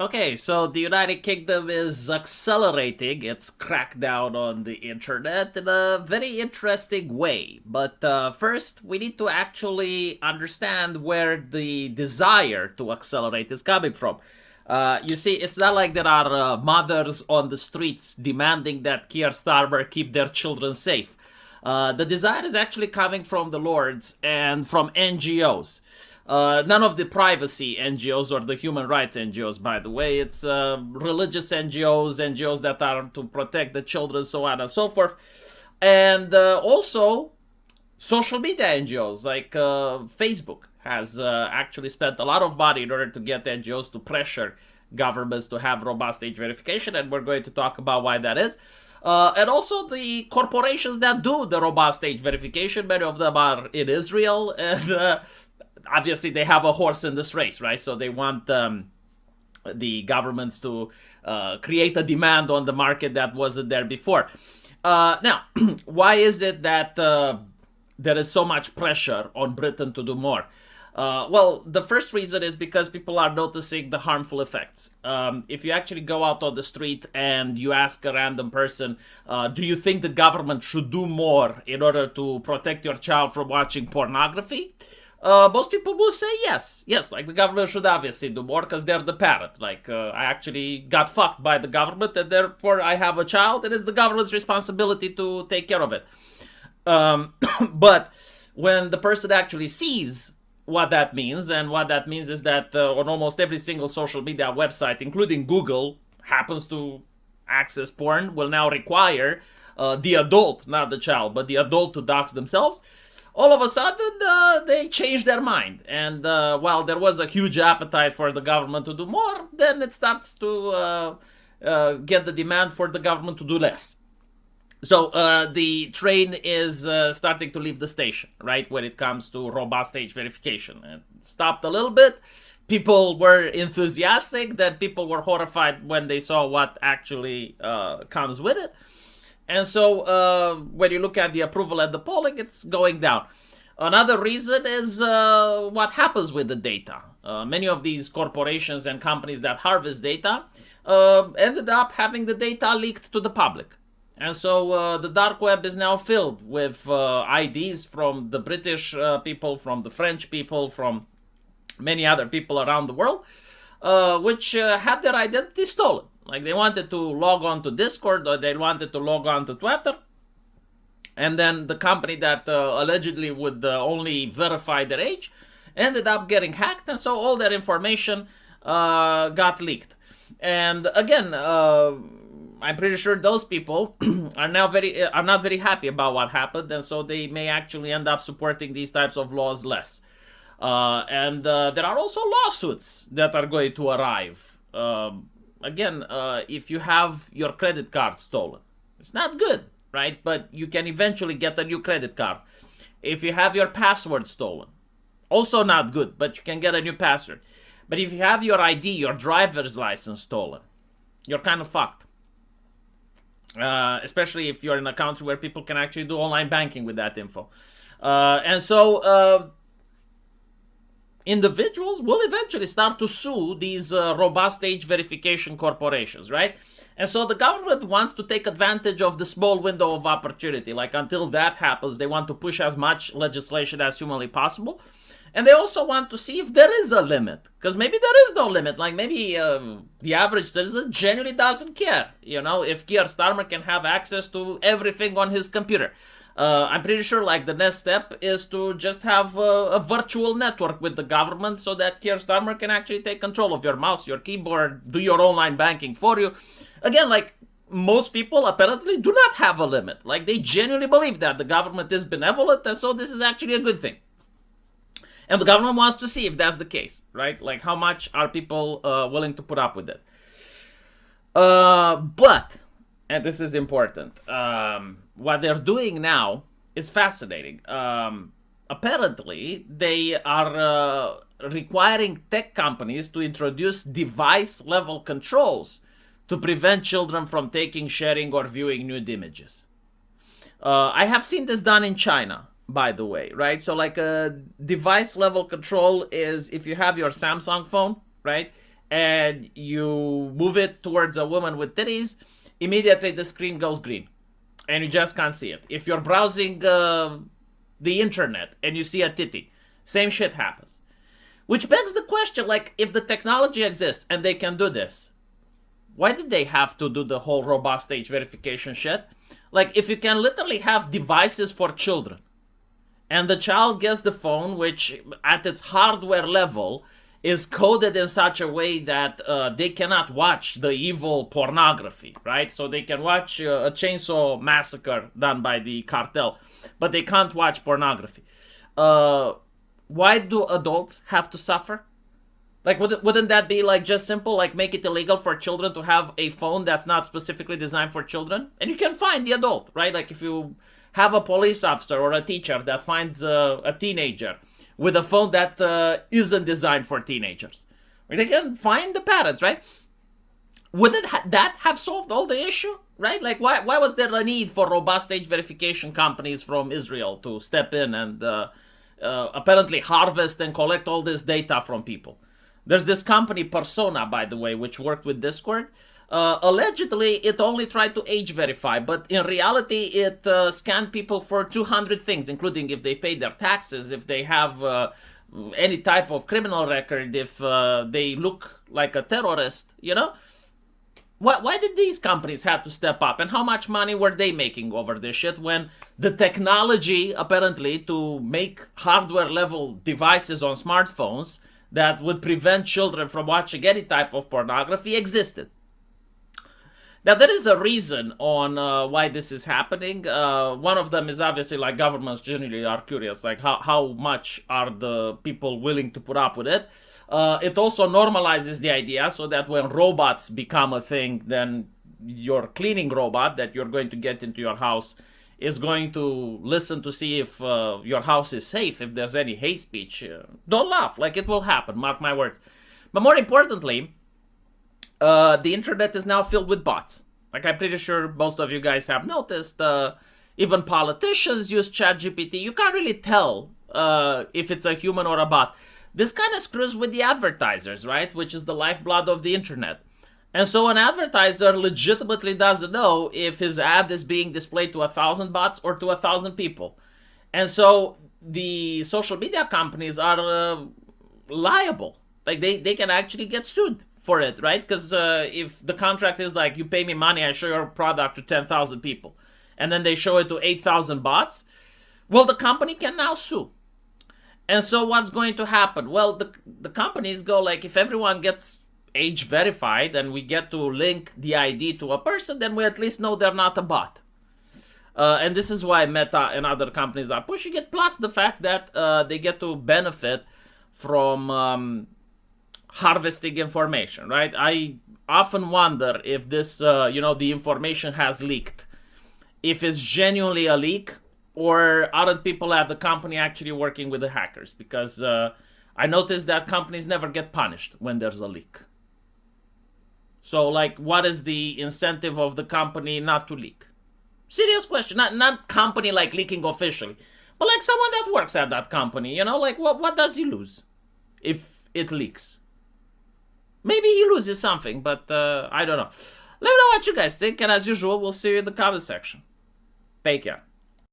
Okay, so the United Kingdom is accelerating its crackdown on the internet in a very interesting way. But first, we need to actually understand where the desire to accelerate is coming from. You see, it's not like there are mothers on the streets demanding that Keir Starmer keep their children safe. The desire is actually coming from the Lords and from NGOs. None of the privacy NGOs or the human rights NGOs, by the way. It's religious NGOs, NGOs that are to protect the children, so on and so forth. And also social media NGOs like Facebook has actually spent a lot of money in order to get NGOs to pressure governments to have robust age verification, and we're going to talk about why that is. And also the corporations that do the robust age verification, many of them are in Israel, and obviously they have a horse in this race, right? So they want the governments to create a demand on the market that wasn't there before. Now, why is it that there is so much pressure on Britain to do more? Well, the first reason is because people are noticing the harmful effects. If you actually go out on the street and you ask a random person, do you think the government should do more in order to protect your child from watching pornography? Most people will say yes. Yes, like the government should obviously do more because they're the parent. Like, I actually got fucked by the government and therefore I have a child and it's the government's responsibility to take care of it. But when the person actually sees what that means, and what that means is that on almost every single social media website, including Google, happens to access porn, will now require the adult, not the child, but the adult to dox themselves. All of a sudden, they change their mind. And while there was a huge appetite for the government to do more, then it starts to get the demand for the government to do less. So the train is starting to leave the station, right, when it comes to robust age verification. It stopped a little bit. People were enthusiastic, then people were horrified when they saw what actually comes with it. And so when you look at the approval and the polling, it's going down. Another reason is what happens with the data. Many of these corporations and companies that harvest data ended up having the data leaked to the public. And so the dark web is now filled with IDs from the British people, from the French people, from many other people around the world, which had their identity stolen. Like they wanted to log on to Discord or they wanted to log on to Twitter. And then the company that allegedly would only verify their age ended up getting hacked. And so all their information got leaked. And again, I'm pretty sure those people are not very happy about what happened. And so they may actually end up supporting these types of laws less. And there are also lawsuits that are going to arrive. Again, if you have your credit card stolen, it's not good, right? But you can eventually get a new credit card. If you have your password stolen, also not good, but you can get a new password. But if you have your ID, your driver's license stolen, you're kind of fucked. Especially if you're in a country where people can actually do online banking with that info. And so individuals will eventually start to sue these robust age verification corporations, right? And so the government wants to take advantage of the small window of opportunity. Like until that happens, they want to push as much legislation as humanly possible. And they also want to see if there is a limit. Because maybe there is no limit. Like maybe the average citizen genuinely doesn't care. You know, if Keir Starmer can have access to everything on his computer. I'm pretty sure like the next step is to just have a virtual network with the government so that Keir Starmer can actually take control of your mouse, your keyboard, do your online banking for you. Again, like most people apparently do not have a limit. Like they genuinely believe that the government is benevolent and so this is actually a good thing. And the government wants to see if that's the case, right? Like how much are people willing to put up with it? But, and this is important, what they're doing now is fascinating. Apparently, they are requiring tech companies to introduce device-level controls to prevent children from taking, sharing, or viewing nude images. I have seen this done in China, by the way, right? So like a device-level control is if you have your Samsung phone, right? and you move it towards a woman with titties, immediately the screen goes green and you just can't see it. If you're browsing the internet and you see a titty, same shit happens. Which begs the question, like, if the technology exists and they can do this, why did they have to do the whole robust age verification shit? Like, if you can literally have devices for children, and the child gets the phone, which at its hardware level is coded in such a way that they cannot watch the evil pornography, right? So they can watch a chainsaw massacre done by the cartel, but they can't watch pornography. Why do adults have to suffer? Like, wouldn't that be like just simple, like make it illegal for children to have a phone that's not specifically designed for children? And you can find the adult, right? Like if you have a police officer or a teacher that finds a teenager with a phone that isn't designed for teenagers, they can find the parents, right? Wouldn't that have solved all the issue, right? Like why was there a need for robust age verification companies from Israel to step in and apparently harvest and collect all this data from people? There's this company, Persona, by the way, which worked with Discord. Allegedly, it only tried to age verify, but in reality, it scanned people for 200 things, including if they paid their taxes, if they have any type of criminal record, if they look like a terrorist, you know? Why did these companies have to step up? And how much money were they making over this shit when the technology, apparently, to make hardware-level devices on smartphones that would prevent children from watching any type of pornography existed? Now, there is a reason on why this is happening. One of them is obviously like governments generally are curious, like how much are the people willing to put up with it. It also normalizes the idea so that when robots become a thing, then your cleaning robot that you're going to get into your house is going to listen to see if your house is safe, if there's any hate speech. Don't laugh, like it will happen, mark my words. But more importantly, the internet is now filled with bots. Like I'm pretty sure most of you guys have noticed, even politicians use ChatGPT. You can't really tell if it's a human or a bot. This kind of screws with the advertisers, right? Which is the lifeblood of the internet. And so an advertiser legitimately doesn't know if his ad is being displayed to 1,000 bots or to 1,000 people. And so the social media companies are liable. Like they can actually get sued for it, right? Because if the contract is like, you pay me money, I show your product to 10,000 people, and then they show it to 8,000 bots, well, the company can now sue. And so what's going to happen? Well, the companies go like, if everyone gets age verified and we get to link the ID to a person, then we at least know they're not a bot. And this is why Meta and other companies are pushing it, plus the fact that they get to benefit from harvesting information, right? I often wonder if this, the information has leaked. If it's genuinely a leak, or aren't people at the company actually working with the hackers? Because I noticed that companies never get punished when there's a leak. So, like, what is the incentive of the company not to leak? Serious question. Not company like leaking officially, but like someone that works at that company, like what does he lose if it leaks? Maybe he loses something, but I don't know. Let me know what you guys think, and as usual, we'll see you in the comment section. Take care.